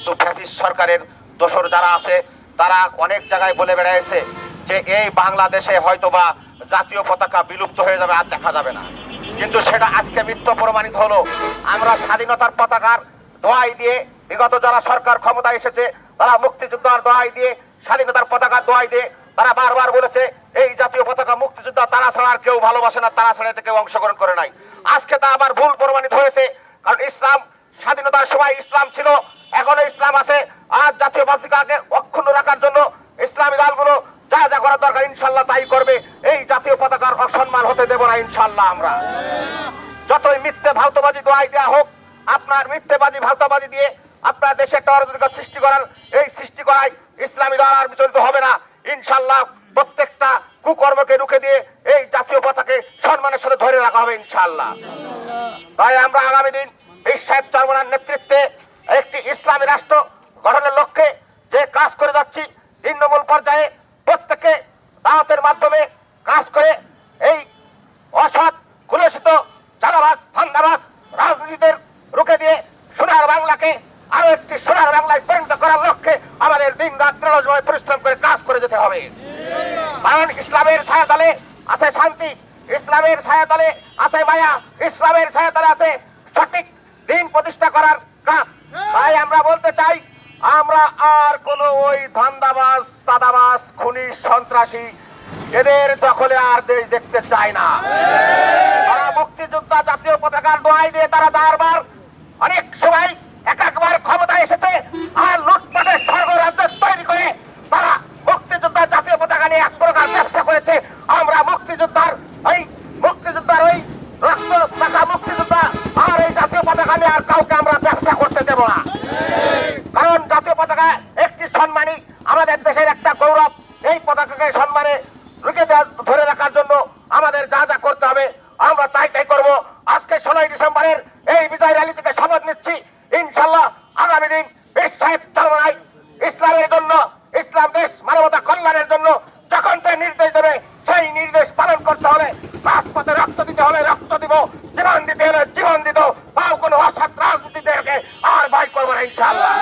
কিন্তু ফ্যাসিস্ট সরকারের দোসর যারা আছে তারা অনেক জায়গায় বলে বেড়াইছে যে এই বাংলাদেশে হয়তোবা জাতীয় পতাকা বিলুপ্ত হয়ে যাবে, আর দেখা যাবে না। কিন্তু সেটা আজকে মিথ্যা প্রমাণিত হলো। আমরা স্বাধীনতার পতাকার দোহাই দিয়ে, বিগত যারা সরকার ক্ষমতায় এসেছে তারা মুক্তিযোদ্ধার দোহাই দিয়ে, স্বাধীনতার পতাকার দোহাই দিয়ে তারা বারবার বলেছে এই জাতীয় পতাকা মুক্তিযোদ্ধা তারা ছাড়া আর কেউ ভালোবাসে না, তারা ছাড়া এতে কেউ অংশগ্রহণ করে নাই। আজকে তা আবার ভুল প্রমাণিত হয়েছে। কারণ ইসলাম স্বাধীনতার সময় ইসলাম ছিল, এখনো ইসলাম আছে। আর জাতীয় পতাকাকে অক্ষুণ্ণ রাখার জন্য ইসলামী দলগুলো যা যা করার দরকার ইনশাল্লাহ তাই করবে। এই জাতীয় পতাকার অসম্মান হতে দেব না ইনশাল্লাহ। আমরা যতই মিথ্যে ভাউতাবাজি দোহাই দেওয়া হোক, আপনার মিথ্যেবাজি ভাউতাবাজি দিয়ে আপনার দেশে একটা অরাজকতা সৃষ্টি করার, এই সৃষ্টি করায় ইসলামী দল আর বিচলিত হবে না ইনশাল্লাহ। প্রত্যেকটা কুকর্মকে রুখে দিয়ে এই জাতীয় পতাকাকে সম্মানের সাথে ধরে রাখা হবে ইনশাল্লাহ। তাই আমরা আগামী দিন সাহেব চরমনার নেতৃত্বে একটি ইসলামী রাষ্ট্র গঠনের লক্ষ্যে যে কাজ করে যাচ্ছি, তৃণমূল পর্যায়ে প্রত্যেকে দাওয়াতের মাধ্যমে কাজ করে এই অসৎ কুলসিত চাঁদাবাজ ধান্দাবাজ রাজনীতিদের রুখে দিয়ে সোনার বাংলাকে আরো একটি সোনার বাংলায় পরিণত করার লক্ষ্যে আমাদের দিন রাত নিরলসভাবে পরিশ্রম করে কাজ করে যেতে হবে। কারণ ইসলামের ছায়াতলে আছে শান্তি, ইসলামের ছায়াতলে আছে মায়া, ইসলামের ছায়াতলে আছে সঠিক দিন প্রতিষ্ঠা করার কাজ। তাই আমরা বলতে চাই, আমরা আর কোন ওই ধান্দাবাজ চাঁদাবাজ খুনি সন্ত্রাসী এদের দখলে আর দেশ দেখতে চাই না। তারা মুক্তিযোদ্ধা জাতীয় পতাকার দোহাই দিয়ে তারা বারবার অনেক সময় একবার ক্ষমতায় এসেছে আর লুটপাটের স্বর্গরাজ্য তৈরি করে তারা মুক্তিযোদ্ধা জাতীয় পতাকা নিয়ে এক প্রকার ব্যবসা করেছে। আমরা মুক্তিযোদ্ধার ওই রক্ত টাকা মুক্তিযোদ্ধা আর এই জাতীয় পতাকা নিয়ে আর কাউকে আমরা ব্যবসা করতে দেব না। কারণ জাতীয় পতাকা একটি সম্মানী, আমাদের দেশের একটা গৌরব। এই পতাকাকে সম্মানে রুখে ধরে রাখার জন্য আমাদের যা যা করতে হবে আমরা তাই করব। আজকে 16 ডিসেম্বরের এই বিজয় র্যালি থেকে শপথ নিচ্ছি ইনশাল্লাহ আগামী দিন সাহেব চরমনায় ইসলামের জন্য, ইসলাম দেশ মানবতা কল্যাণের জন্য যখন সে নির্দেশ দেবে সেই নির্দেশ পালন করতে হবে। রাজপথে রক্ত দিতে হলে রক্ত দিব, জীবন দিতে হলে জীবন দিব। তাও কোনো অসৎ রাজনীতিদেরকে আর ভয় করবো না ইনশাল্লাহ।